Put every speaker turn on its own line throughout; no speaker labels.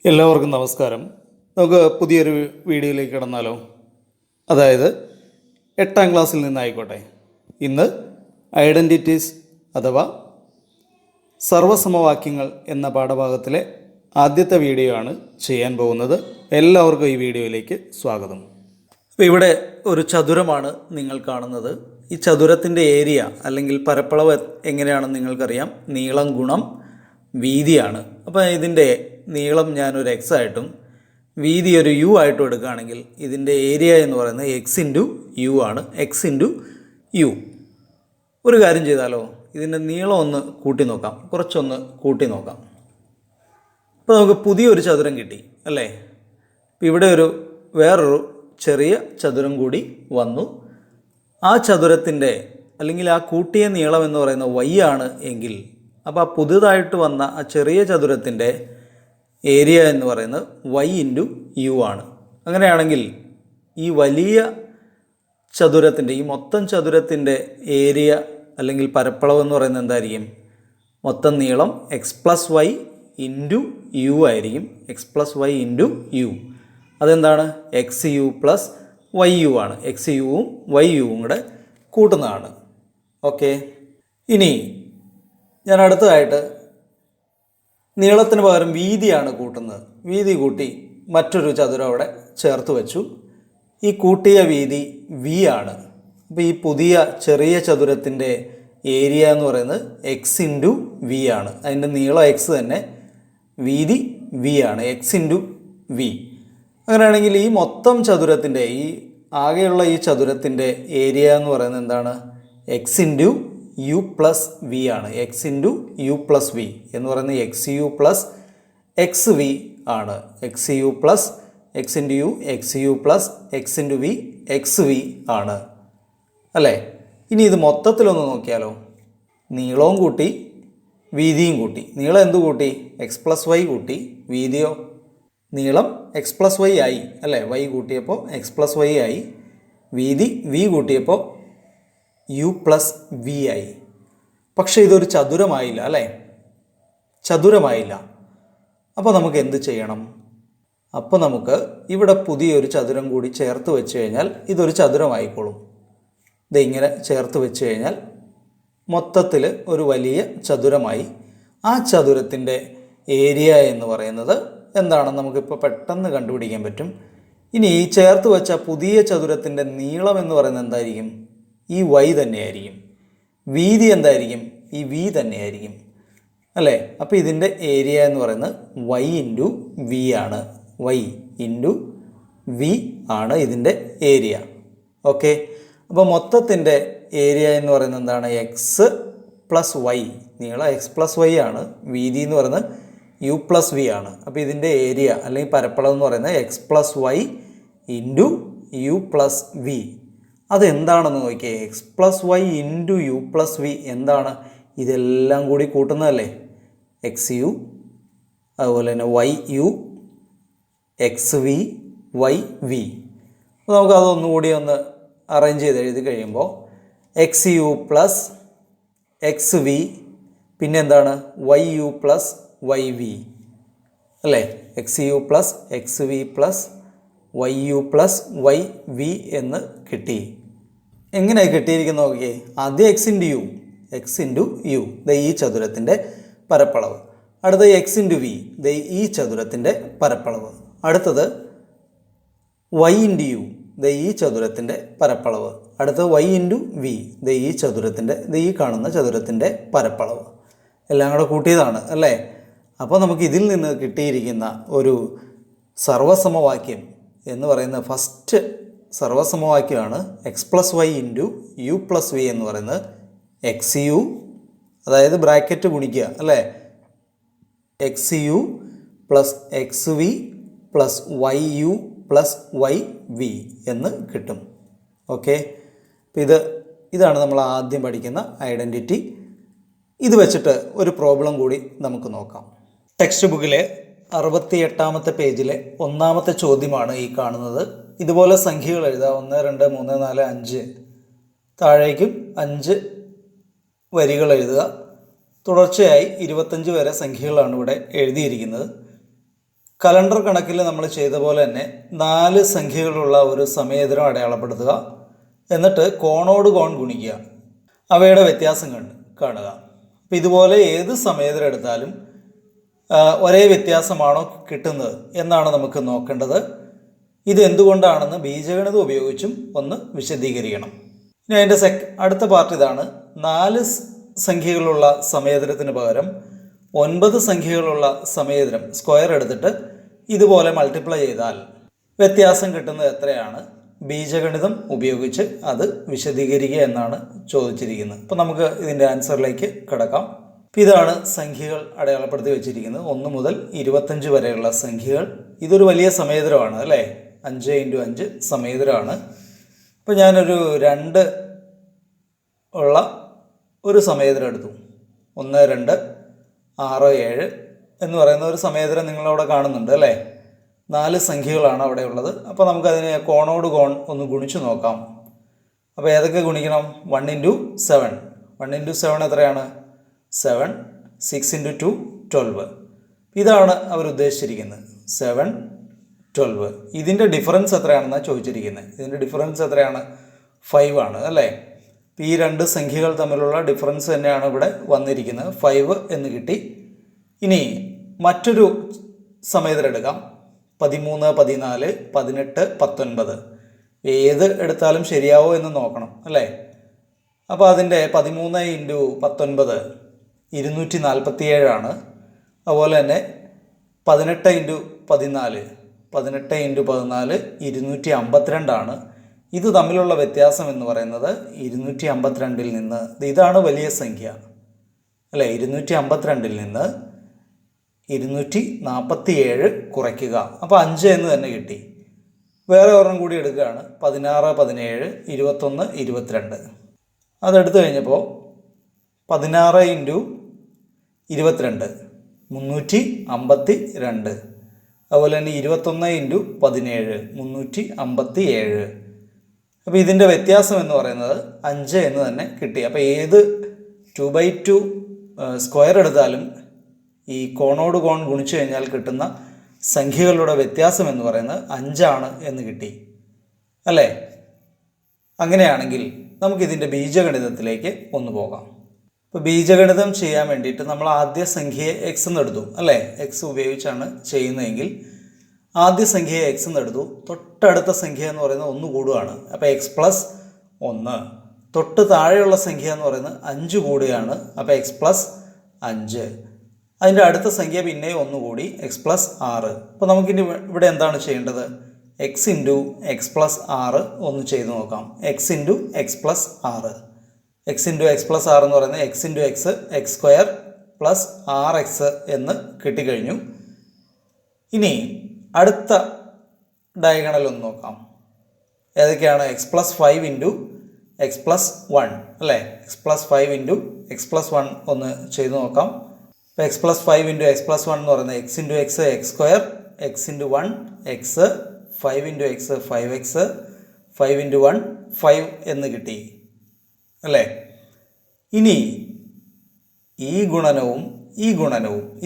എല്ലാവർക്കും നമസ്കാരം. നമുക്ക് പുതിയൊരു വീഡിയോയിലേക്ക് കടന്നാലോ? അതായത് 8ാം ക്ലാസ്സിൽ നിന്നായിക്കോട്ടെ. ഇന്ന് ഐഡൻറ്റിറ്റീസ് അഥവാ സർവസമവാക്യങ്ങൾ എന്ന പാഠഭാഗത്തിലെ ആദ്യത്തെ വീഡിയോ ആണ് ചെയ്യാൻ പോകുന്നത്. എല്ലാവർക്കും ഈ വീഡിയോയിലേക്ക് സ്വാഗതം. അപ്പോൾ ഇവിടെ ഒരു ചതുരമാണ് നിങ്ങൾ കാണുന്നത്. ഈ ചതുരത്തിൻ്റെ ഏരിയ അല്ലെങ്കിൽ പരപ്പളവ് എങ്ങനെയാണെന്ന് നിങ്ങൾക്കറിയാം. നീളം ഗുണം വീതിയാണ്. അപ്പോൾ ഇതിൻ്റെ നീളം ഞാനൊരു എക്സ് ആയിട്ടും വീതി ഒരു യു ആയിട്ടും എടുക്കുകയാണെങ്കിൽ ഇതിൻ്റെ ഏരിയ എന്ന് പറയുന്നത് എക്സ് ഇൻറ്റു യു ആണ്. X into u. ഒരു കാര്യം ചെയ്താലോ, ഇതിൻ്റെ നീളം ഒന്ന് കൂട്ടി നോക്കാം, കുറച്ചൊന്ന് കൂട്ടി നോക്കാം. അപ്പോൾ നമുക്ക് പുതിയൊരു ചതുരം കിട്ടി അല്ലേ? ഇപ്പോൾ ഇവിടെ വേറൊരു ചെറിയ ചതുരം കൂടി വന്നു. ആ ചതുരത്തിൻ്റെ അല്ലെങ്കിൽ ആ കൂട്ടിയ നീളം എന്ന് പറയുന്നത് y ആണ് എങ്കിൽ അപ്പോൾ ആ പുതുതായിട്ട് വന്ന ആ ചെറിയ ചതുരത്തിൻ്റെ ഏരിയ എന്ന് പറയുന്നത് y ഇൻറ്റു യു ആണ്. അങ്ങനെയാണെങ്കിൽ ഈ വലിയ ചതുരത്തിൻ്റെ ഈ മൊത്തം ചതുരത്തിൻ്റെ ഏരിയ അല്ലെങ്കിൽ പരപ്പളവ് എന്ന് പറയുന്നത് എന്തായിരിക്കും? മൊത്തം നീളം x plus y into u ആയിരിക്കും. X plus y into u. അതെന്താണ്? X u plus y u ആണ്. എക്സ് യുവും വൈ യുവും കൂടെ കൂട്ടുന്നതാണ്. ഓക്കെ, ഇനി ഞാൻ അടുത്തതായിട്ട് നീളത്തിന് പകരം വീതിയാണ് കൂട്ടുന്നത്. വീതി കൂട്ടി മറ്റൊരു ചതുരം അവിടെ ചേർത്ത് വെച്ചു. ഈ കൂട്ടിയ വീതി വി ആണ്. അപ്പോൾ ഈ പുതിയ ചെറിയ ചതുരത്തിൻ്റെ ഏരിയ എന്ന് പറയുന്നത് എക്സ് ഇൻറ്റു വി ആണ്. അതിൻ്റെ നീളം എക്സ് തന്നെ, വീതി വി ആണ്. X into v. അങ്ങനെയാണെങ്കിൽ ഈ മൊത്തം ചതുരത്തിൻ്റെ ഈ ആകെയുള്ള ഈ ചതുരത്തിൻ്റെ ഏരിയ എന്ന് പറയുന്നത് എന്താണ്? X into u plus v ആണ്. X into u plus v എന്ന് പറയുന്നത് x u plus x v ആണ്. X u plus x into u, x u plus x into v, x v ആണ് അല്ലേ? ഇനി ഇത് മൊത്തത്തിലൊന്ന് നോക്കിയാലോ. നീളവും കൂട്ടി വീതിയും കൂട്ടി. നീളം എന്ത് കൂട്ടി? എക്സ് പ്ലസ് വൈ കൂട്ടി. വീതിയോ? നീളം എക്സ് പ്ലസ് വൈ ആയി അല്ലേ? വൈ കൂട്ടിയപ്പോൾ എക്സ് പ്ലസ് വൈ ആയി. വീതി വി കൂട്ടിയപ്പോൾ യു പ്ലസ് വി ആയി. പക്ഷേ ഇതൊരു ചതുരമായില്ല അല്ലേ? ചതുരമായില്ല. അപ്പോൾ നമുക്ക് എന്ത് ചെയ്യണം? അപ്പോൾ നമുക്ക് ഇവിടെ പുതിയൊരു ചതുരം കൂടി ചേർത്ത് വെച്ച് കഴിഞ്ഞാൽ ഇതൊരു ചതുരമായിക്കോളും. ഇതിങ്ങനെ ചേർത്ത് വെച്ച് കഴിഞ്ഞാൽ മൊത്തത്തിൽ ഒരു വലിയ ചതുരമായി. ആ ചതുരത്തിൻ്റെ ഏരിയ എന്ന് പറയുന്നത് എന്താണെന്ന് നമുക്കിപ്പോൾ പെട്ടെന്ന് കണ്ടുപിടിക്കാൻ പറ്റും. ഇനി ഈ ചേർത്ത് വെച്ച പുതിയ ചതുരത്തിൻ്റെ നീളം എന്ന് പറയുന്നത് എന്തായിരിക്കും? ഈ y തന്നെയായിരിക്കും. വീതി എന്തായിരിക്കും? ഈ v തന്നെയായിരിക്കും അല്ലേ? അപ്പോൾ ഇതിൻ്റെ ഏരിയ എന്ന് പറയുന്നത് y ഇൻറ്റു വി ആണ്. y ഇൻറ്റു വി ആണ് ഇതിൻ്റെ ഏരിയ. ഓക്കെ, അപ്പോൾ മൊത്തത്തിൻ്റെ ഏരിയ എന്ന് പറയുന്നത് എന്താണ്? X plus y. നീളം എക്സ് പ്ലസ് വൈ ആണ്. വീതി എന്ന് പറയുന്നത് യു പ്ലസ് വി ആണ്. അപ്പോൾ ഇതിൻ്റെ ഏരിയ അല്ലെങ്കിൽ പരപ്പളവ് എന്ന് പറയുന്നത് x plus y into u plus v. അതെന്താണെന്ന് നോക്കിയേ. X plus y into u plus v എന്താണ്? ഇതെല്ലാം കൂടി കൂട്ടുന്നതല്ലേ? എക്സ് യു, അതുപോലെ തന്നെ y u, x v, y v. അപ്പോൾ നമുക്ക് അതൊന്നുകൂടി ഒന്ന് അറേഞ്ച് ചെയ്ത് എഴുതി കഴിയുമ്പോൾ x u plus x v, പിന്നെ എന്താണ്? Y u plus y v അല്ലേ? X u plus x v plus y u plus y v എന്ന് കിട്ടി. എങ്ങനെയാണ് കിട്ടിയിരിക്കുന്നത് നോക്കിയേ. ആദ്യം x into u, x into u ഈ ചതുരത്തിൻ്റെ പരപ്പളവ്. അടുത്തത് എക്സ് ഇൻറ്റു വി, ഈ ചതുരത്തിൻ്റെ പരപ്പളവ്. അടുത്തത് വൈ ഇൻറ്റു യു, ഈ ചതുരത്തിൻ്റെ പരപ്പളവ്. അടുത്തത് വൈ ഇൻറ്റു വി, ഈ ചതുരത്തിൻ്റെ ഈ കാണുന്ന ചതുരത്തിൻ്റെ പരപ്പളവ്. എല്ലാം കൂടെ കൂട്ടിയതാണ് അല്ലേ? അപ്പോൾ നമുക്ക് ഇതിൽ നിന്ന് കിട്ടിയിരിക്കുന്ന ഒരു സർവസമവാക്യം എന്ന് പറയുന്ന ഫസ്റ്റ് സർവസമവാക്യമാണ് x plus y into u plus v എന്ന് പറയുന്നത് എക്സ് യു, അതായത് ബ്രാക്കറ്റ് ഗുണിക്കുക അല്ലേ? X u plus x v plus y u plus y v എന്ന് കിട്ടും. ഓക്കെ, അപ്പോൾ ഇതാണ് നമ്മൾ ആദ്യം പഠിക്കുന്ന ഐഡൻറ്റിറ്റി. ഇത് വെച്ചിട്ട് ഒരു പ്രോബ്ലം കൂടി നമുക്ക് നോക്കാം. ടെക്സ്റ്റ് ബുക്കിലെ 68ാമത്തെ പേജിലെ 1ാമത്തെ ചോദ്യമാണ് ഈ കാണുന്നത്. ഇതുപോലെ സംഖ്യകൾ എഴുതുക. 1 2 3 4 5. താഴേക്കും 5 വരികൾ എഴുതുക. തുടർച്ചയായി 25 വരെ സംഖ്യകളാണ് ഇവിടെ എഴുതിയിരിക്കുന്നത്. കലണ്ടർ കണക്കിൽ നമ്മൾ ചെയ്ത പോലെ തന്നെ 4 സംഖ്യകളുള്ള ഒരു സമയതരം അടയാളപ്പെടുത്തുക. എന്നിട്ട് കോണോട് കോൺ ഗുണിക്കുക. അവയുടെ വ്യത്യാസം കാണുക. അപ്പോൾ ഇതുപോലെ ഏത് സമയതരം എടുത്താലും ഒരേ വ്യത്യാസമാണോ കിട്ടുന്നത് എന്നാണ് നമുക്ക് നോക്കേണ്ടത്. ഇത് എന്തുകൊണ്ടാണെന്ന് ബീജഗണിതം ഉപയോഗിച്ചും ഒന്ന് വിശദീകരിക്കണം. ഇനി അതിൻ്റെ അടുത്ത പാർട്ട് ഇതാണ്. 4 സംഖ്യകളുള്ള സമയതരത്തിന് പകരം 9 സംഖ്യകളുള്ള സമയതരം സ്ക്വയർ എടുത്തിട്ട് ഇതുപോലെ മൾട്ടിപ്ലൈ ചെയ്താൽ വ്യത്യാസം കിട്ടുന്നത് എത്രയാണ്, ബീജഗണിതം ഉപയോഗിച്ച് അത് വിശദീകരിക്കുക എന്നാണ് ചോദിച്ചിരിക്കുന്നത്. അപ്പോൾ നമുക്ക് ഇതിൻ്റെ ആൻസറിലേക്ക് കിടക്കാം. ഇതാണ് സംഖ്യകൾ അടയാളപ്പെടുത്തി വെച്ചിരിക്കുന്നത്. 1 മുതൽ 25 വരെയുള്ള സംഖ്യകൾ. ഇതൊരു വലിയ സമയതരമാണ് അല്ലേ, 5 × 5 സമയതരമാണ്. അപ്പോൾ ഞാനൊരു 2 ഉള്ള ഒരു സമയതരം എടുത്തു. 1, 2, 6, 7 എന്ന് പറയുന്ന ഒരു സമയതരം നിങ്ങളവിടെ കാണുന്നുണ്ട് അല്ലേ. 4 സംഖ്യകളാണ് അവിടെ ഉള്ളത്. അപ്പോൾ നമുക്കതിനെ കോണോട് കോൺ ഒന്ന് ഗുണിച്ചു നോക്കാം. അപ്പോൾ ഏതൊക്കെ ഗുണിക്കണം? 1 × 7. 1 × 7 എത്രയാണ്? 7. 6 × 2 12. ഇതാണ് അവർ ഉദ്ദേശിച്ചിരിക്കുന്നത്. 7, 12. ഇതിൻ്റെ ഡിഫറൻസ് എത്രയാണെന്നാണ് ചോദിച്ചിരിക്കുന്നത്. ഇതിൻ്റെ ഡിഫറൻസ് എത്രയാണ്? 5 ആണ് അല്ലേ. ഈ 2 സംഖ്യകൾ തമ്മിലുള്ള ഡിഫറൻസ് തന്നെയാണ് ഇവിടെ വന്നിരിക്കുന്നത്. 5 എന്ന് കിട്ടി. ഇനി മറ്റൊരു സമയതരം എടുക്കാം. 13, 14, 18, 19. ഏത് എടുത്താലും ശരിയാവോ എന്ന് നോക്കണം അല്ലേ. അപ്പോൾ അതിൻ്റെ 13 × 19 247 ആണ്. അതുപോലെ തന്നെ 18 × 14 252 ആണ്. ഇത് തമ്മിലുള്ള വ്യത്യാസം എന്ന് പറയുന്നത് 252-ൽ നിന്ന്, ഇതാണ് വലിയ സംഖ്യ അല്ലേ, 252-ൽ നിന്ന് 247 കുറയ്ക്കുക. അപ്പോൾ 5 എന്ന് തന്നെ കിട്ടി. വേറെ ഒരെണ്ണം കൂടി എടുക്കുകയാണ്. 16, 17, 21, 22. അതെടുത്തു കഴിഞ്ഞപ്പോൾ 16 × 22 352. അതുപോലെ തന്നെ 21 × 17 357. അപ്പോൾ ഇതിൻ്റെ വ്യത്യാസം എന്ന് പറയുന്നത് 5 എന്ന് തന്നെ കിട്ടി. അപ്പോൾ ഏത് 2/2 സ്ക്വയർ എടുത്താലും ഈ കോണോട് കോൺ ഗുണിച്ചു കഴിഞ്ഞാൽ കിട്ടുന്ന സംഖ്യകളുടെ വ്യത്യാസം എന്ന് പറയുന്നത് 5 എന്ന് കിട്ടി അല്ലേ. അങ്ങനെയാണെങ്കിൽ നമുക്കിതിൻ്റെ ബീജഗണിതത്തിലേക്ക് ഒന്ന് പോകാം. ഇപ്പോൾ ബീജഗണിതം ചെയ്യാൻ വേണ്ടിയിട്ട് നമ്മൾ ആദ്യ സംഖ്യയെ എക്സ് എന്നെടുത്തു അല്ലേ. എക്സ് ഉപയോഗിച്ചാണ് ചെയ്യുന്നതെങ്കിൽ ആദ്യ സംഖ്യയെ എക്സ് എന്നെടുത്തു. തൊട്ടടുത്ത സംഖ്യ എന്ന് പറയുന്നത് 1 കൂടുകയാണ്. അപ്പോൾ x + 1. തൊട്ട് താഴെയുള്ള സംഖ്യ എന്ന് പറയുന്നത് 5 കൂടുകയാണ്. അപ്പോൾ x + 5. അതിൻ്റെ അടുത്ത സംഖ്യ പിന്നെ 1 കൂടി x + 6. അപ്പോൾ നമുക്കിനി ഇവിടെ എന്താണ് ചെയ്യേണ്ടത്? x × x + 6 ഒന്ന് ചെയ്ത് നോക്കാം. x × x + 6. x × x + 6 എന്ന് പറയുന്നത് x × x x² + 6x എന്ന് കിട്ടിക്കഴിഞ്ഞു. ഇനി അടുത്ത ഡയഗണൽ ഒന്ന് നോക്കാം. ഏതൊക്കെയാണ്? x + 5 × x + 1 അല്ലേ. x + 5 × x + 1 ഒന്ന് ചെയ്ത് നോക്കാം. അപ്പോൾ x + 5 × x + 1 എന്ന് പറയുന്നത് x × x x², x × 1 x, 5 × x 5x, 5 × 1 5 എന്ന് കിട്ടി അല്ലേ. ഇനി ഈ ഗുണനവും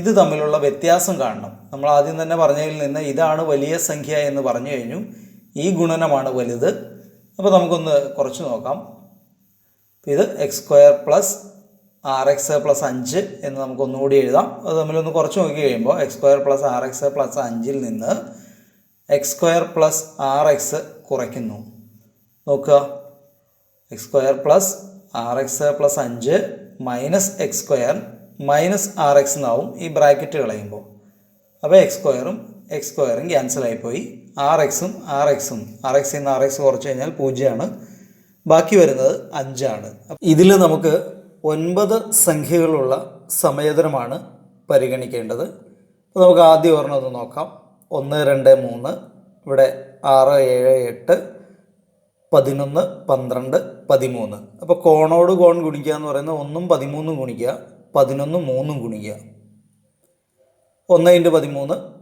ഇത് തമ്മിലുള്ള വ്യത്യാസം കാണണം. നമ്മൾ ആദ്യം തന്നെ പറഞ്ഞതിൽ നിന്ന് ഇതാണ് വലിയ സംഖ്യ എന്ന് പറഞ്ഞു കഴിഞ്ഞു. ഈ ഗുണനമാണ് വലുത്. അപ്പോൾ നമുക്കൊന്ന് കുറച്ച് നോക്കാം. ഇത് x² + 6x + 5 എന്ന് നമുക്കൊന്നുകൂടി എഴുതാം. അത് തമ്മിലൊന്ന് കുറച്ച് നോക്കി കഴിയുമ്പോൾ x² + 6x + 5-ൽ നിന്ന് x² + 6x കുറയ്ക്കുന്നു. നോക്കുക, x² + 6x + 5 - x² - 6x എന്നാവും ഈ ബ്രാക്കറ്റ് കളയുമ്പോൾ. അപ്പോൾ x²-ഉം x²-ഉം ക്യാൻസലായിപ്പോയി. 6x-ഉം 6x-ഉം 6x നിന്ന് 6x കുറച്ച് കഴിഞ്ഞാൽ 0 ആണ്. ബാക്കി വരുന്നത് 5 ആണ്. ഇതിൽ നമുക്ക് 9 സംഖ്യകളുള്ള സമയതരമാണ് പരിഗണിക്കേണ്ടത്. അപ്പോൾ നമുക്ക് ആദ്യം ഒരെണ്ണം ഒന്ന് നോക്കാം. 1, 2, 3. ഇവിടെ 6, 7, 8, 11, 12, 13. അപ്പോൾ കോണോട് കോൺ ഗുണിക്കുക എന്ന് പറയുന്നത് 1ഉം 13ഉം ഗുണിക്കുക, 11ഉം 3ഉം ഗുണിക്കുക. 1 ×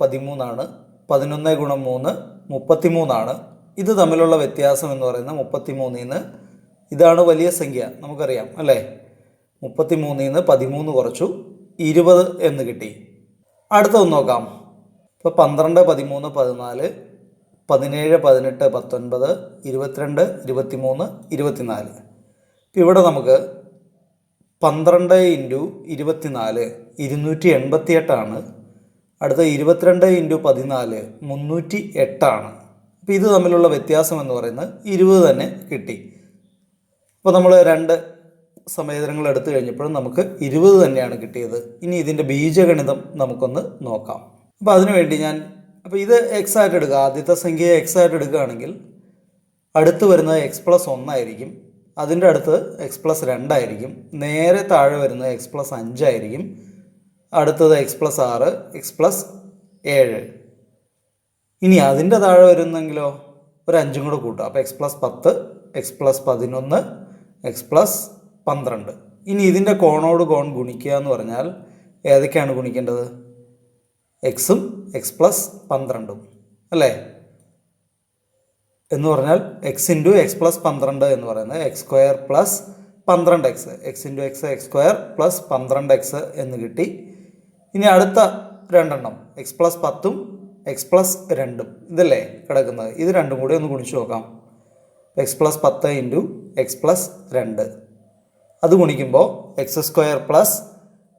13 13 ആണ്. 11 × 3 33 ആണ്. ഇത് തമ്മിലുള്ള വ്യത്യാസം എന്ന് പറയുന്നത് 33-ൽ നിന്ന്, ഇതാണ് വലിയ സംഖ്യ നമുക്കറിയാം അല്ലേ. 33-ൽ നിന്ന് 13 കുറച്ചു 20 എന്ന് കിട്ടി. അടുത്തൊന്ന് നോക്കാം. ഇപ്പോൾ 12, 13, 14, 17, 18, 19, 22, 23, 24. ഇപ്പോൾ ഇവിടെ നമുക്ക് 12 × 24 288 അടുത്ത 22 × 14 308. അപ്പോൾ ഇത് തമ്മിലുള്ള വ്യത്യാസം എന്ന് പറയുന്നത് 20 തന്നെ കിട്ടി. അപ്പോൾ നമ്മൾ 2 സമേതരങ്ങൾ എടുത്തു കഴിഞ്ഞപ്പോഴും നമുക്ക് 20 തന്നെയാണ് കിട്ടിയത്. ഇനി ഇതിൻ്റെ ബീജഗണിതം നമുക്കൊന്ന് നോക്കാം. അപ്പോൾ അതിനുവേണ്ടി അപ്പോൾ ഇത് എക്സ് ആയിട്ട് എടുക്കുക. ആദ്യത്തെ സംഖ്യയെ എക്സ് ആയിട്ട് എടുക്കുകയാണെങ്കിൽ അടുത്ത് വരുന്നത് x+1 ആയിരിക്കും. അതിൻ്റെ അടുത്ത് x+2 ആയിരിക്കും. നേരെ താഴെ വരുന്നത് x+5 ആയിരിക്കും. അടുത്തത് x+6, x+7. ഇനി അതിൻ്റെ താഴെ വരുന്നെങ്കിലോ ഒരു 5 കൂടെ കൂട്ടുക. അപ്പോൾ x+10, x+11, x+12. ഇനി ഇതിൻ്റെ കോണോട് കോൺ ഗുണിക്കുക എന്ന് പറഞ്ഞാൽ ഏതൊക്കെയാണ് ഗുണിക്കേണ്ടത്? എക്സും x+12 അല്ലേ? എന്ന് പറഞ്ഞാൽ x × x+12 എന്ന് പറയുന്നത് x² + 12x. x × x x² + 12x എന്ന് കിട്ടി. ഇനി അടുത്ത 2 x+10ഉം x+2 ഇതല്ലേ കിടക്കുന്നത്. ഇത് രണ്ടും കൂടി ഒന്ന് ഗുണിച്ച് നോക്കാം. x+10 × x+2 അത് ഗുണിക്കുമ്പോൾ x² +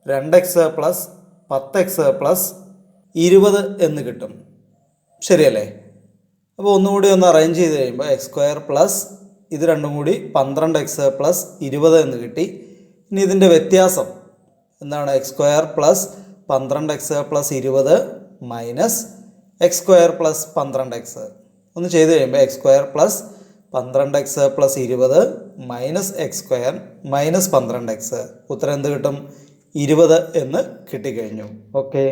2x + 10x + 20 എന്ന് കിട്ടും. ശരിയല്ലേ? അപ്പോൾ ഒന്നുകൂടി ഒന്ന് അറേഞ്ച് ചെയ്ത് കഴിയുമ്പോൾ x² ഇത് രണ്ടും കൂടി 12x + 20 എന്ന് കിട്ടി. ഇനി ഇതിൻ്റെ വ്യത്യാസം എന്താണ്? x² + 12x + 20 minus x² + 12x. ഒന്ന് ചെയ്ത് കഴിയുമ്പോൾ x² + 12x + 20 minus x² minus 12x. ഉത്തരം എന്ത് കിട്ടും? 20 എന്ന് കിട്ടിക്കഴിഞ്ഞു. ഓക്കെ.